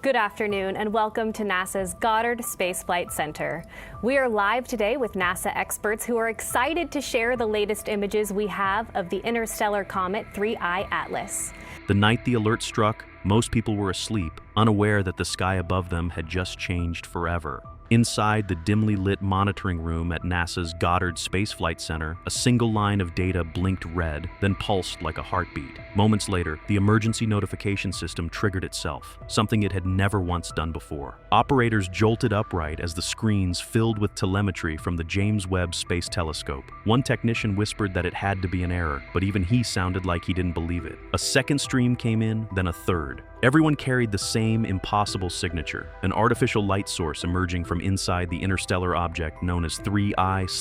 Good afternoon and welcome to NASA's Goddard Space Flight Center. We are live today with NASA experts who are excited to share the latest images we have of the interstellar comet 3I Atlas. The night the alert struck, most people were asleep, unaware that the sky above them had just changed forever. Inside the dimly lit monitoring room at NASA's Goddard Space Flight Center, a single line of data blinked red, then pulsed like a heartbeat. Moments later, the emergency notification system triggered itself, something it had never once done before. Operators jolted upright as the screens filled with telemetry from the James Webb Space Telescope. One technician whispered that it had to be an error, but even he sounded like he didn't believe it. A second stream came in, then a third. Everyone carried the same impossible signature, an artificial light source emerging from inside the interstellar object known as 3I/ATLAS.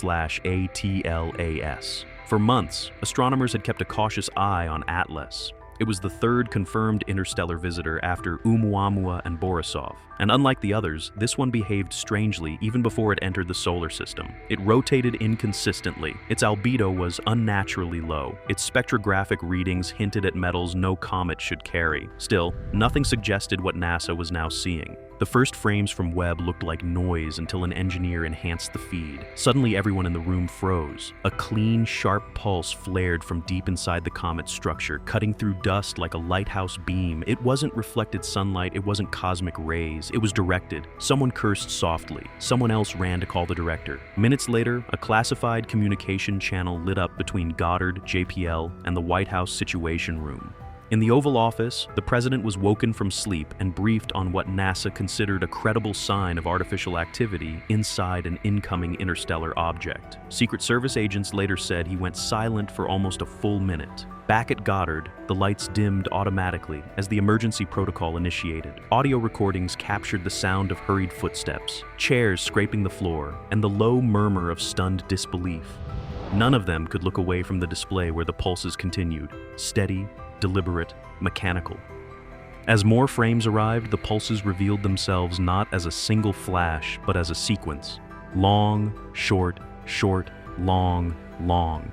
For months, astronomers had kept a cautious eye on Atlas. It was the third confirmed interstellar visitor after Oumuamua and Borisov. And unlike the others, this one behaved strangely even before it entered the solar system. It rotated inconsistently. Its albedo was unnaturally low. Its spectrographic readings hinted at metals no comet should carry. Still, nothing suggested what NASA was now seeing. The first frames from Webb looked like noise until an engineer enhanced the feed. Suddenly, everyone in the room froze. A clean, sharp pulse flared from deep inside the comet's structure, cutting through dust like a lighthouse beam. It wasn't reflected sunlight, it wasn't cosmic rays, it was directed. Someone cursed softly. Someone else ran to call the director. Minutes later, a classified communication channel lit up between Goddard, JPL, and the White House Situation Room. In the Oval Office, the president was woken from sleep and briefed on what NASA considered a credible sign of artificial activity inside an incoming interstellar object. Secret Service agents later said he went silent for almost a full minute. Back at Goddard, the lights dimmed automatically as the emergency protocol initiated. Audio recordings captured the sound of hurried footsteps, chairs scraping the floor, and the low murmur of stunned disbelief. None of them could look away from the display where the pulses continued, steady, deliberate, mechanical. As more frames arrived, the pulses revealed themselves not as a single flash, but as a sequence. Long, short, short, long, long.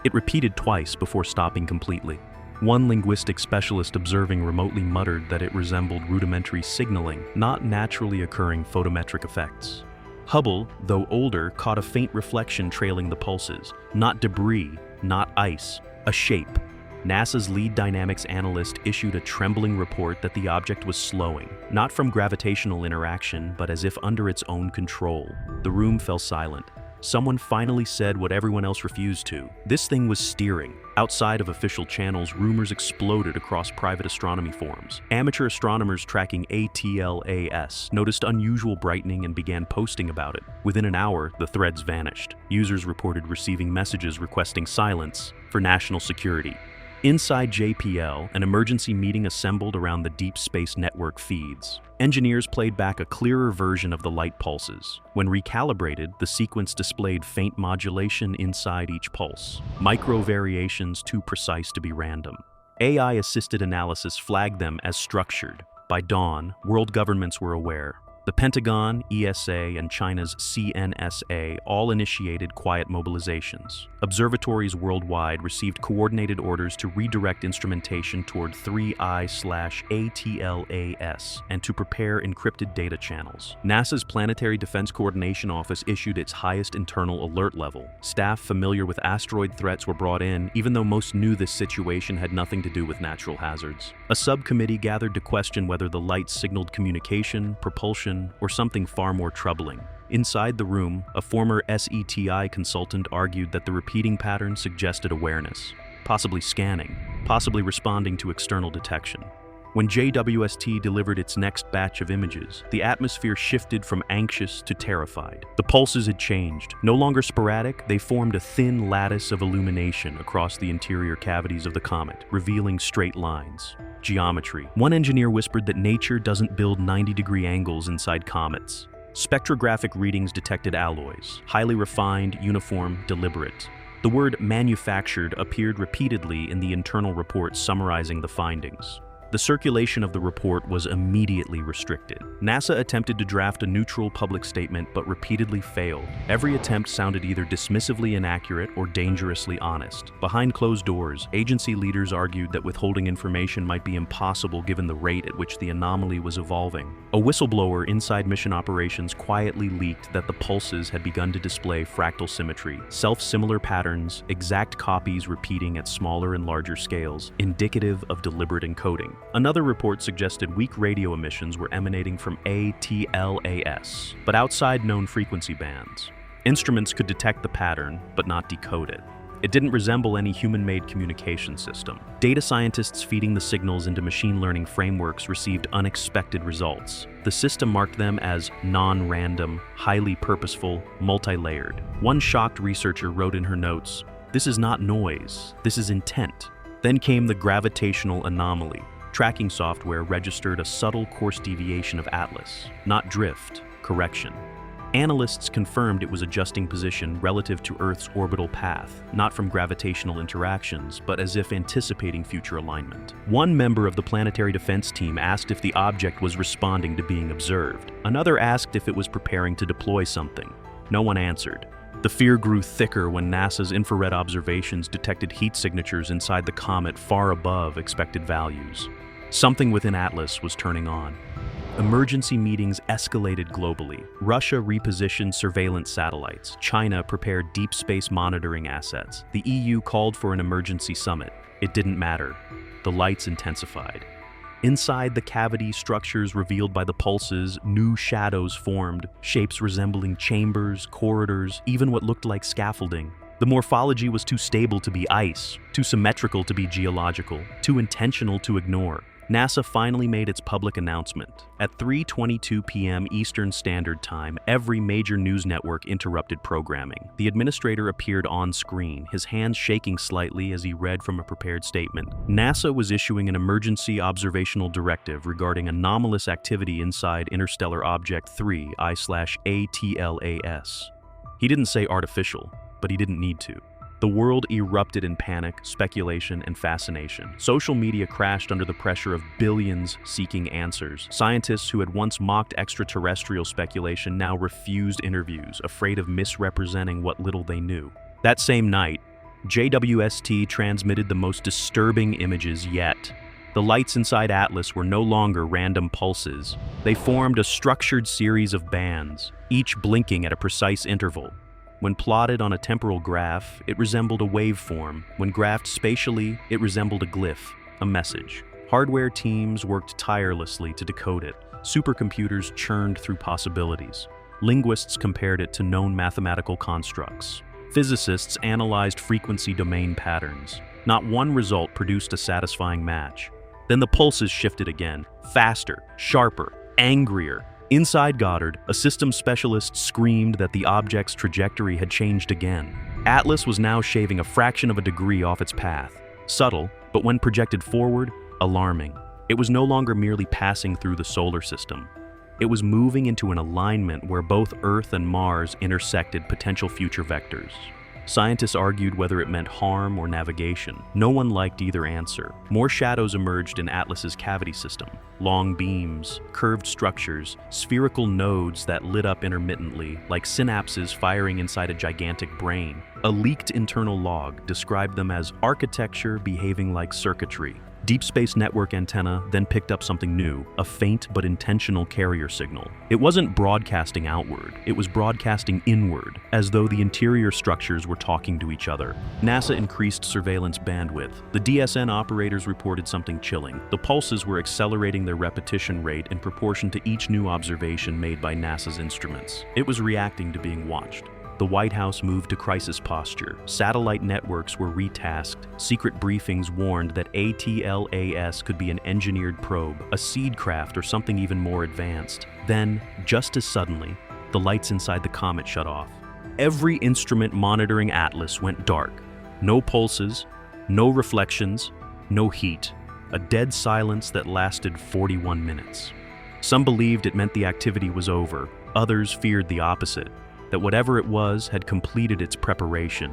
It repeated twice before stopping completely. One linguistic specialist observing remotely muttered that it resembled rudimentary signaling, not naturally occurring photometric effects. Hubble, though older, caught a faint reflection trailing the pulses. Not debris, not ice, a shape. NASA's lead dynamics analyst issued a trembling report that the object was slowing, not from gravitational interaction, but as if under its own control. The room fell silent. Someone finally said what everyone else refused to. This thing was steering. Outside of official channels, rumors exploded across private astronomy forums. Amateur astronomers tracking ATLAS noticed unusual brightening and began posting about it. Within an hour, the threads vanished. Users reported receiving messages requesting silence for national security. Inside JPL, an emergency meeting assembled around the Deep Space Network feeds. Engineers played back a clearer version of the light pulses. When recalibrated, the sequence displayed faint modulation inside each pulse, micro variations too precise to be random. AI-assisted analysis flagged them as structured. By dawn, world governments were aware. The Pentagon, ESA, and China's CNSA all initiated quiet mobilizations. Observatories worldwide received coordinated orders to redirect instrumentation toward 3I/ATLAS and to prepare encrypted data channels. NASA's Planetary Defense Coordination Office issued its highest internal alert level. Staff familiar with asteroid threats were brought in, even though most knew this situation had nothing to do with natural hazards. A subcommittee gathered to question whether the lights signaled communication, propulsion, or something far more troubling. Inside the room, a former SETI consultant argued that the repeating pattern suggested awareness, possibly scanning, possibly responding to external detection. When JWST delivered its next batch of images, the atmosphere shifted from anxious to terrified. The pulses had changed. No longer sporadic, they formed a thin lattice of illumination across the interior cavities of the comet, revealing straight lines. Geometry. One engineer whispered that nature doesn't build 90-degree angles inside comets. Spectrographic readings detected alloys, highly refined, uniform, deliberate. The word manufactured appeared repeatedly in the internal report summarizing the findings. the circulation of the report was immediately restricted. NASA attempted to draft a neutral public statement but repeatedly failed. Every attempt sounded either dismissively inaccurate or dangerously honest. Behind closed doors, agency leaders argued that withholding information might be impossible given the rate at which the anomaly was evolving. A whistleblower inside mission operations quietly leaked that the pulses had begun to display fractal symmetry, self-similar patterns, exact copies repeating at smaller and larger scales, indicative of deliberate encoding. Another report suggested weak radio emissions were emanating from ATLAS, but outside known frequency bands. Instruments could detect the pattern, but not decode it. It didn't resemble any human-made communication system. Data scientists feeding the signals into machine learning frameworks received unexpected results. The system marked them as non-random, highly purposeful, multi-layered. One shocked researcher wrote in her notes, "This is not noise, this is intent." Then came the gravitational anomaly. Tracking software registered a subtle course deviation of Atlas, not drift, correction. Analysts confirmed it was adjusting position relative to Earth's orbital path, not from gravitational interactions, but as if anticipating future alignment. One member of the planetary defense team asked if the object was responding to being observed. Another asked if it was preparing to deploy something. No one answered. The fear grew thicker when NASA's infrared observations detected heat signatures inside the comet far above expected values. Something within Atlas was turning on. Emergency meetings escalated globally. Russia repositioned surveillance satellites. China prepared deep space monitoring assets. The EU called for an emergency summit. It didn't matter. The lights intensified. Inside the cavity structures revealed by the pulses, new shadows formed, shapes resembling chambers, corridors, even what looked like scaffolding. The morphology was too stable to be ice, too symmetrical to be geological, too intentional to ignore. NASA finally made its public announcement. At 3:22 p.m. Eastern Standard Time, every major news network interrupted programming. The administrator appeared on screen, his hands shaking slightly as he read from a prepared statement. NASA was issuing an emergency observational directive regarding anomalous activity inside Interstellar Object 3I/ATLAS. He didn't say artificial, but he didn't need to. The world erupted in panic, speculation, and fascination. Social media crashed under the pressure of billions seeking answers. Scientists who had once mocked extraterrestrial speculation now refused interviews, afraid of misrepresenting what little they knew. That same night, JWST transmitted the most disturbing images yet. The lights inside Atlas were no longer random pulses. They formed a structured series of bands, each blinking at a precise interval. When plotted on a temporal graph, it resembled a waveform. When graphed spatially, it resembled a glyph, a message. Hardware teams worked tirelessly to decode it. Supercomputers churned through possibilities. Linguists compared it to known mathematical constructs. Physicists analyzed frequency domain patterns. Not one result produced a satisfying match. Then the pulses shifted again, faster, sharper, angrier. Inside Goddard, a systems specialist screamed that the object's trajectory had changed again. Atlas was now shaving a fraction of a degree off its path. Subtle, but when projected forward, alarming. It was no longer merely passing through the solar system. It was moving into an alignment where both Earth and Mars intersected potential future vectors. Scientists argued whether it meant harm or navigation. No one liked either answer. More shadows emerged in Atlas's cavity system. Long beams, curved structures, spherical nodes that lit up intermittently, like synapses firing inside a gigantic brain. A leaked internal log described them as architecture behaving like circuitry. Deep Space Network antenna then picked up something new, a faint but intentional carrier signal. It wasn't broadcasting outward, it was broadcasting inward, as though the interior structures were talking to each other. NASA increased surveillance bandwidth. The DSN operators reported something chilling. The pulses were accelerating their repetition rate in proportion to each new observation made by NASA's instruments. It was reacting to being watched. The White House moved to crisis posture. Satellite networks were retasked. Secret briefings warned that ATLAS could be an engineered probe, a seed craft, or something even more advanced. Then, just as suddenly, the lights inside the comet shut off. Every instrument monitoring Atlas went dark. No pulses, no reflections, no heat. A dead silence that lasted 41 minutes. Some believed it meant the activity was over. Others feared the opposite, that whatever it was had completed its preparation.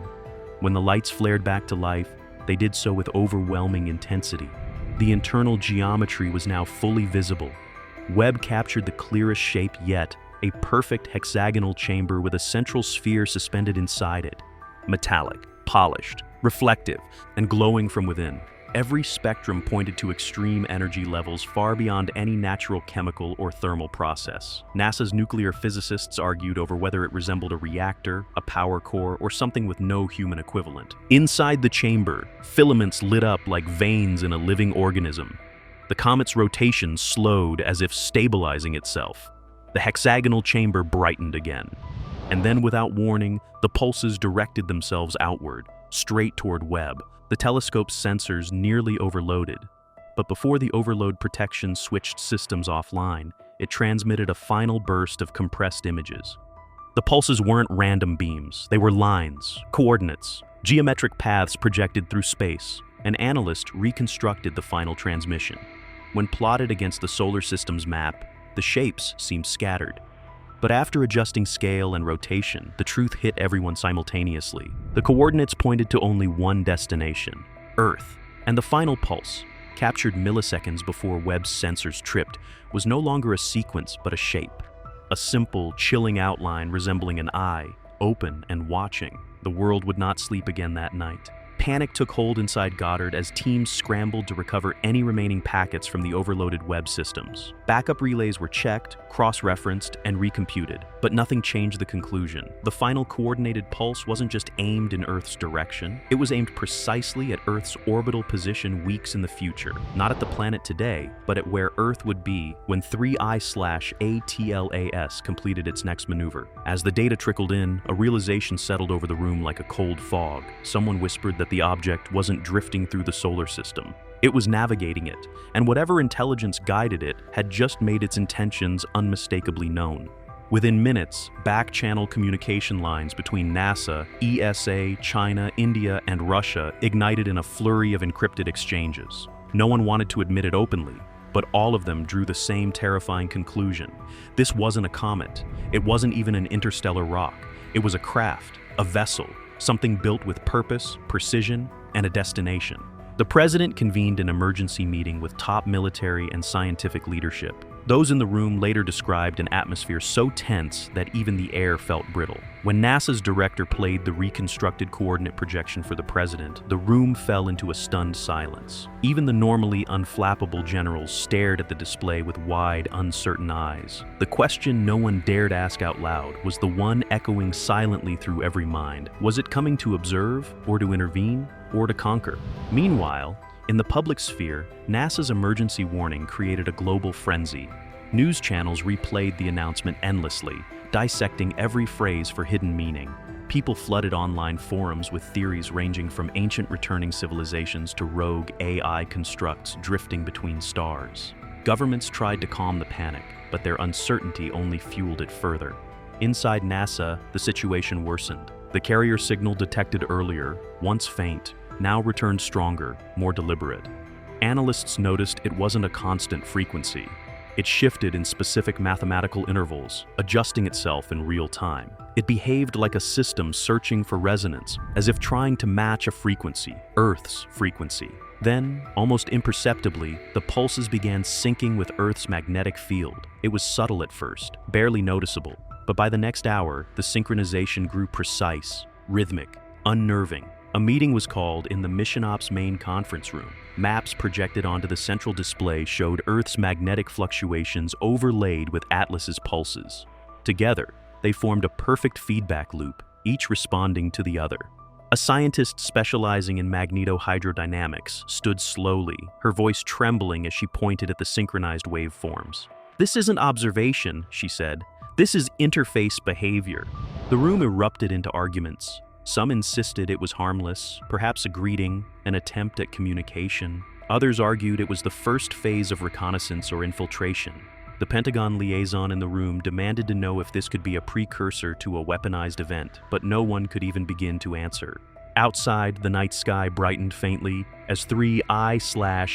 When the lights flared back to life, they did so with overwhelming intensity. The internal geometry was now fully visible. Webb captured the clearest shape yet, a perfect hexagonal chamber with a central sphere suspended inside it. Metallic, polished, reflective, and glowing from within. Every spectrum pointed to extreme energy levels far beyond any natural chemical or thermal process. NASA's nuclear physicists argued over whether it resembled a reactor, a power core, or something with no human equivalent. Inside the chamber, filaments lit up like veins in a living organism. The comet's rotation slowed as if stabilizing itself. The hexagonal chamber brightened again. And then, without warning, the pulses directed themselves outward, straight toward Webb. The telescope's sensors nearly overloaded. But before the overload protection switched systems offline, it transmitted a final burst of compressed images. The pulses weren't random beams. They were lines, coordinates, geometric paths projected through space. An analyst reconstructed the final transmission. When plotted against the solar system's map, the shapes seemed scattered. But after adjusting scale and rotation, the truth hit everyone simultaneously. The coordinates pointed to only one destination, Earth. And the final pulse, captured milliseconds before Webb's sensors tripped, was no longer a sequence but a shape. A simple, chilling outline resembling an eye, open and watching. The world would not sleep again that night. Panic took hold inside Goddard as teams scrambled to recover any remaining packets from the overloaded Webb systems. Backup relays were checked, cross-referenced, and recomputed, but nothing changed the conclusion. The final coordinated pulse wasn't just aimed in Earth's direction, it was aimed precisely at Earth's orbital position weeks in the future. Not at the planet today, but at where Earth would be when 3I/ATLAS completed its next maneuver. As the data trickled in, a realization settled over the room like a cold fog. Someone whispered that the object wasn't drifting through the solar system. It was navigating it, and whatever intelligence guided it had just made its intentions unmistakably known. Within minutes, back-channel communication lines between NASA, ESA, China, India, and Russia ignited in a flurry of encrypted exchanges. No one wanted to admit it openly, but all of them drew the same terrifying conclusion. This wasn't a comet. It wasn't even an interstellar rock. It was a craft, a vessel, something built with purpose, precision, and a destination. The president convened an emergency meeting with top military and scientific leadership. Those in the room later described an atmosphere so tense that even the air felt brittle. When NASA's director played the reconstructed coordinate projection for the president, the room fell into a stunned silence. Even the normally unflappable generals stared at the display with wide, uncertain eyes. The question no one dared ask out loud was the one echoing silently through every mind. Was it coming to observe, or to intervene, or to conquer? Meanwhile, in the public sphere, NASA's emergency warning created a global frenzy. News channels replayed the announcement endlessly, dissecting every phrase for hidden meaning. People flooded online forums with theories ranging from ancient returning civilizations to rogue AI constructs drifting between stars. Governments tried to calm the panic, but their uncertainty only fueled it further. Inside NASA, the situation worsened. The carrier signal detected earlier, once faint, now returned stronger, more deliberate. Analysts noticed it wasn't a constant frequency. It shifted in specific mathematical intervals, adjusting itself in real time. It behaved like a system searching for resonance, as if trying to match a frequency, Earth's frequency. Then, almost imperceptibly, the pulses began syncing with Earth's magnetic field. It was subtle at first, barely noticeable, but by the next hour, the synchronization grew precise, rhythmic, unnerving. A meeting was called in the Mission Ops main conference room. Maps projected onto the central display showed Earth's magnetic fluctuations overlaid with Atlas's pulses. Together, they formed a perfect feedback loop, each responding to the other. A scientist specializing in magnetohydrodynamics stood slowly, her voice trembling as she pointed at the synchronized waveforms. "This isn't observation," she said. "This is interface behavior." The room erupted into arguments. Some insisted it was harmless, perhaps a greeting, an attempt at communication. Others argued it was the first phase of reconnaissance or infiltration. The Pentagon liaison in the room demanded to know if this could be a precursor to a weaponized event, but no one could even begin to answer. Outside, the night sky brightened faintly as 3I/ATLAS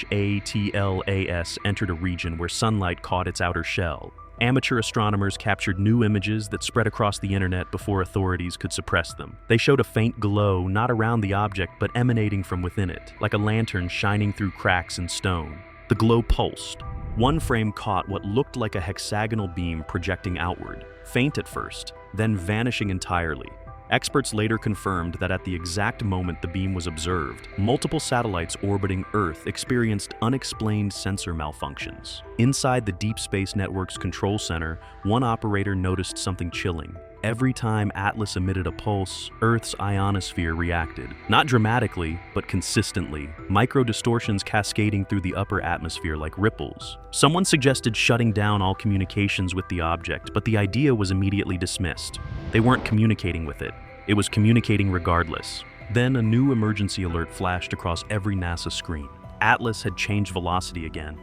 entered a region where sunlight caught its outer shell. Amateur astronomers captured new images that spread across the internet before authorities could suppress them. They showed a faint glow not around the object but emanating from within it, like a lantern shining through cracks in stone. The glow pulsed. One frame caught what looked like a hexagonal beam projecting outward, faint at first, then vanishing entirely. Experts later confirmed that at the exact moment the beam was observed, multiple satellites orbiting Earth experienced unexplained sensor malfunctions. Inside the Deep Space Network's control center, one operator noticed something chilling. Every time Atlas emitted a pulse, Earth's ionosphere reacted. Not dramatically, but consistently, micro-distortions cascading through the upper atmosphere like ripples. Someone suggested shutting down all communications with the object, but the idea was immediately dismissed. They weren't communicating with it. It was communicating regardless. Then a new emergency alert flashed across every NASA screen. Atlas had changed velocity again.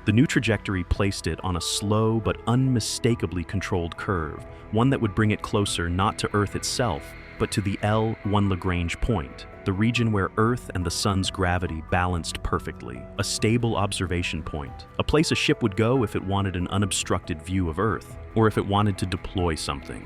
The new trajectory placed it on a slow but unmistakably controlled curve, one that would bring it closer not to Earth itself, but to the L1 Lagrange point, the region where Earth and the Sun's gravity balanced perfectly, a stable observation point, a place a ship would go if it wanted an unobstructed view of Earth, or if it wanted to deploy something.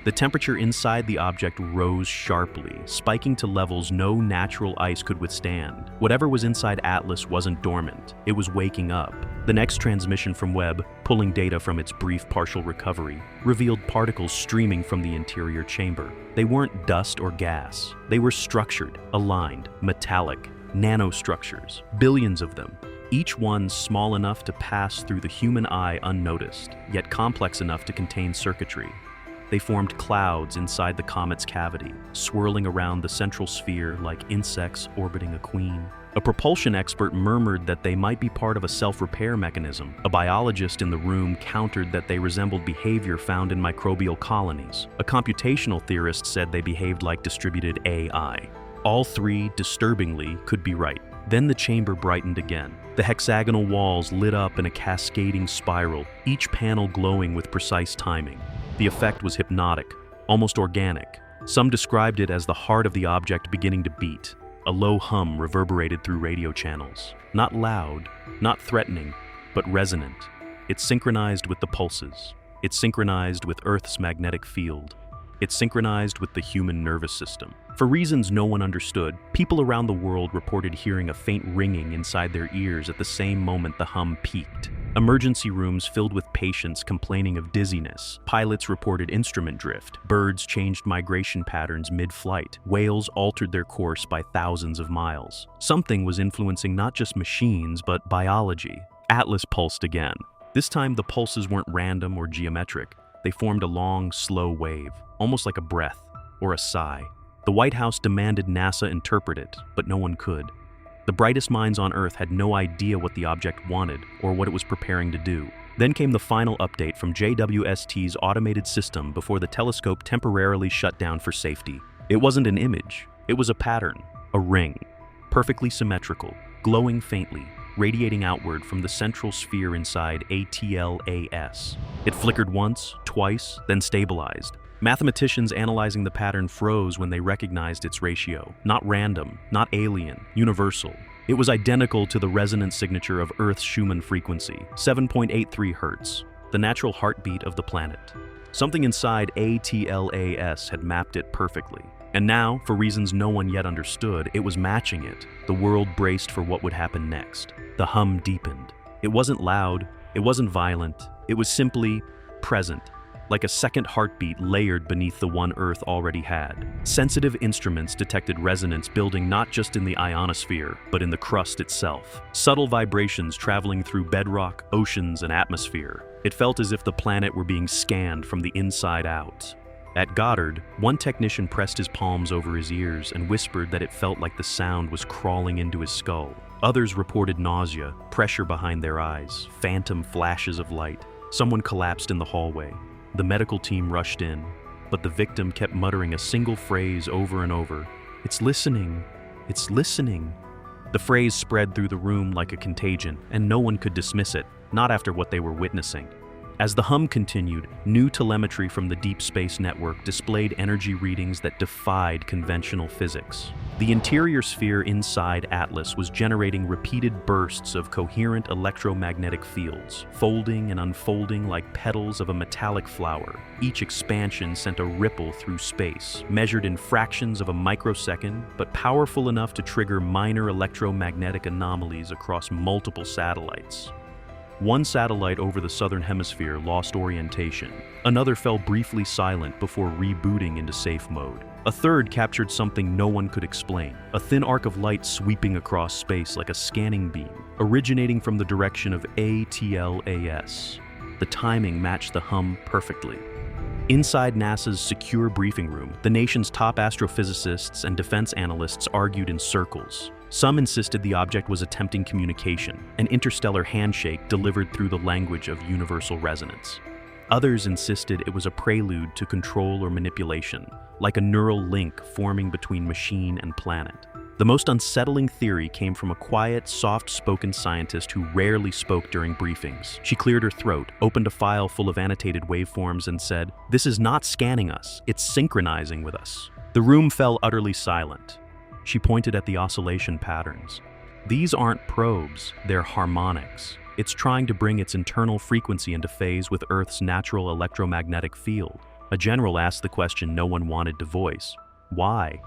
The temperature inside the object rose sharply, spiking to levels no natural ice could withstand. Whatever was inside Atlas wasn't dormant, it was waking up. The next transmission from Webb, pulling data from its brief partial recovery, revealed particles streaming from the interior chamber. They weren't dust or gas. They were structured, aligned, metallic, nanostructures, billions of them. Each one small enough to pass through the human eye unnoticed, yet complex enough to contain circuitry. They formed clouds inside the comet's cavity, swirling around the central sphere like insects orbiting a queen. A propulsion expert murmured that they might be part of a self-repair mechanism. A biologist in the room countered that they resembled behavior found in microbial colonies. A computational theorist said they behaved like distributed AI. All three, disturbingly, could be right. Then the chamber brightened again. The hexagonal walls lit up in a cascading spiral, each panel glowing with precise timing. The effect was hypnotic, almost organic. Some described it as the heart of the object beginning to beat. A low hum reverberated through radio channels. Not loud, not threatening, but resonant. It synchronized with the pulses. It synchronized with Earth's magnetic field. It synchronized with the human nervous system. For reasons no one understood, people around the world reported hearing a faint ringing inside their ears at the same moment the hum peaked. Emergency rooms filled with patients complaining of dizziness. Pilots reported instrument drift. Birds changed migration patterns mid-flight. Whales altered their course by thousands of miles. Something was influencing not just machines, but biology. Atlas pulsed again. This time the pulses weren't random or geometric. They formed a long, slow wave, almost like a breath or a sigh. The White House demanded NASA interpret it, but no one could. The brightest minds on Earth had no idea what the object wanted or what it was preparing to do. Then came the final update from JWST's automated system before the telescope temporarily shut down for safety. It wasn't an image, it was a pattern, a ring, perfectly symmetrical, glowing faintly, radiating outward from the central sphere inside ATLAS. It flickered once, twice, then stabilized. Mathematicians analyzing the pattern froze when they recognized its ratio. Not random, not alien, universal. It was identical to the resonance signature of Earth's Schumann frequency, 7.83 Hz, the natural heartbeat of the planet. Something inside ATLAS had mapped it perfectly. And now, for reasons no one yet understood, it was matching it. The world braced for what would happen next. The hum deepened. It wasn't loud, it wasn't violent, it was simply present. Like a second heartbeat layered beneath the one Earth already had. Sensitive instruments detected resonance building not just in the ionosphere, but in the crust itself. Subtle vibrations traveling through bedrock, oceans, and atmosphere. It felt as if the planet were being scanned from the inside out. At Goddard, one technician pressed his palms over his ears and whispered that it felt like the sound was crawling into his skull. Others reported nausea, pressure behind their eyes, phantom flashes of light. Someone collapsed in the hallway. The medical team rushed in, but the victim kept muttering a single phrase over and over. "It's listening. It's listening." The phrase spread through the room like a contagion, and no one could dismiss it, not after what they were witnessing. As the hum continued, new telemetry from the Deep Space Network displayed energy readings that defied conventional physics. The interior sphere inside Atlas was generating repeated bursts of coherent electromagnetic fields, folding and unfolding like petals of a metallic flower. Each expansion sent a ripple through space, measured in fractions of a microsecond, but powerful enough to trigger minor electromagnetic anomalies across multiple satellites. One satellite over the southern hemisphere lost orientation. Another fell briefly silent before rebooting into safe mode. A third captured something no one could explain, a thin arc of light sweeping across space like a scanning beam, originating from the direction of ATLAS. The timing matched the hum perfectly. Inside NASA's secure briefing room, the nation's top astrophysicists and defense analysts argued in circles. Some insisted the object was attempting communication, an interstellar handshake delivered through the language of universal resonance. Others insisted it was a prelude to control or manipulation, like a neural link forming between machine and planet. The most unsettling theory came from a quiet, soft-spoken scientist who rarely spoke during briefings. She cleared her throat, opened a file full of annotated waveforms, and said, "This is not scanning us, it's synchronizing with us." The room fell utterly silent. She pointed at the oscillation patterns. These aren't probes, they're harmonics. It's trying to bring its internal frequency into phase with Earth's natural electromagnetic field. A general asked the question no one wanted to voice. Why?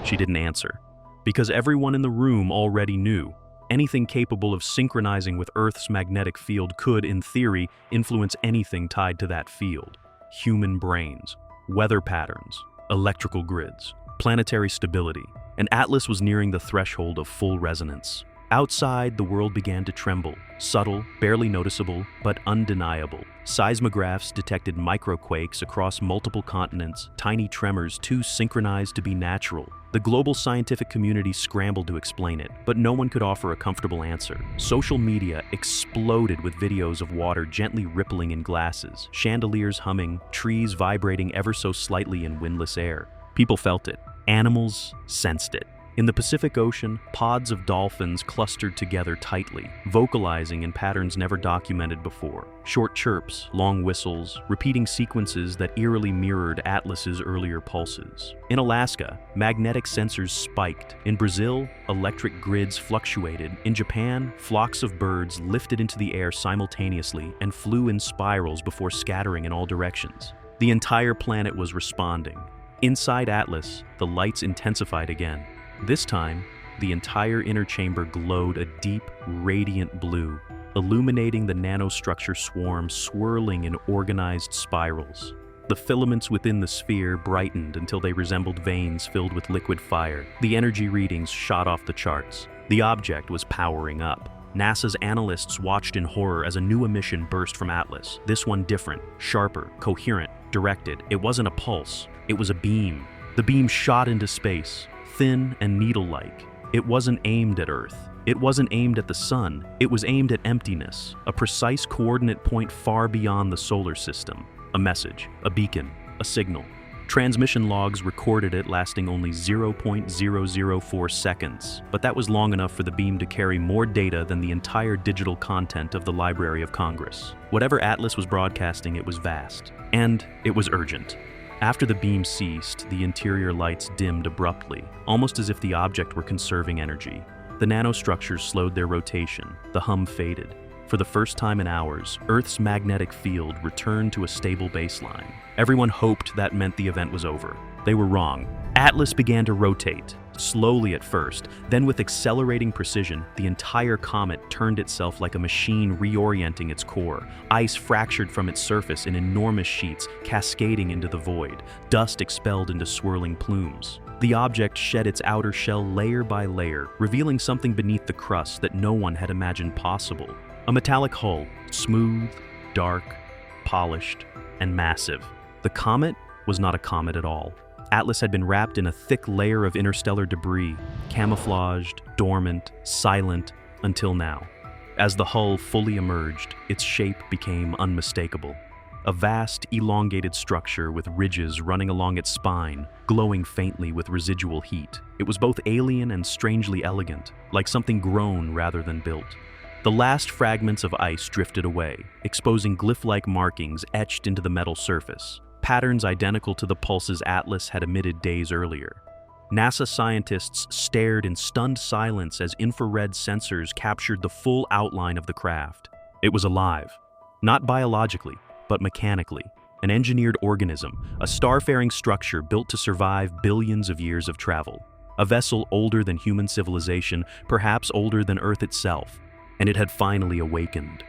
She didn't answer. Because everyone in the room already knew. Anything capable of synchronizing with Earth's magnetic field could, in theory, influence anything tied to that field. Human brains, weather patterns, electrical grids, planetary stability. And Atlas was nearing the threshold of full resonance. Outside, the world began to tremble, subtle, barely noticeable, but undeniable. Seismographs detected microquakes across multiple continents, tiny tremors too synchronized to be natural. The global scientific community scrambled to explain it, but no one could offer a comfortable answer. Social media exploded with videos of water gently rippling in glasses, chandeliers humming, trees vibrating ever so slightly in windless air. People felt it. Animals sensed it. In the Pacific Ocean, pods of dolphins clustered together tightly, vocalizing in patterns never documented before. Short chirps, long whistles, repeating sequences that eerily mirrored Atlas's earlier pulses. In Alaska, magnetic sensors spiked. In Brazil, electric grids fluctuated. In Japan, flocks of birds lifted into the air simultaneously and flew in spirals before scattering in all directions. The entire planet was responding. Inside Atlas, the lights intensified again. This time, the entire inner chamber glowed a deep, radiant blue, illuminating the nanostructure swarm swirling in organized spirals. The filaments within the sphere brightened until they resembled veins filled with liquid fire. The energy readings shot off the charts. The object was powering up. NASA's analysts watched in horror as a new emission burst from Atlas. This one different, sharper, coherent, directed. It wasn't a pulse. It was a beam. The beam shot into space, thin and needle-like. It wasn't aimed at Earth. It wasn't aimed at the sun. It was aimed at emptiness, a precise coordinate point far beyond the solar system. A message, a beacon, a signal. Transmission logs recorded it lasting only 0.004 seconds, but that was long enough for the beam to carry more data than the entire digital content of the Library of Congress. Whatever Atlas was broadcasting, it was vast, and it was urgent. After the beam ceased, the interior lights dimmed abruptly, almost as if the object were conserving energy. The nanostructures slowed their rotation, the hum faded. For the first time in hours, Earth's magnetic field returned to a stable baseline. Everyone hoped that meant the event was over. They were wrong. Atlas began to rotate, slowly at first, then with accelerating precision, the entire comet turned itself like a machine reorienting its core. Ice fractured from its surface in enormous sheets, cascading into the void, dust expelled into swirling plumes. The object shed its outer shell layer by layer, revealing something beneath the crust that no one had imagined possible. A metallic hull, smooth, dark, polished, and massive. The comet was not a comet at all. Atlas had been wrapped in a thick layer of interstellar debris, camouflaged, dormant, silent, until now. As the hull fully emerged, its shape became unmistakable. A vast, elongated structure with ridges running along its spine, glowing faintly with residual heat. It was both alien and strangely elegant, like something grown rather than built. The last fragments of ice drifted away, exposing glyph-like markings etched into the metal surface, patterns identical to the pulses Atlas had emitted days earlier. NASA scientists stared in stunned silence as infrared sensors captured the full outline of the craft. It was alive, not biologically, but mechanically. An engineered organism, a starfaring structure built to survive billions of years of travel. A vessel older than human civilization, perhaps older than Earth itself. And it had finally awakened.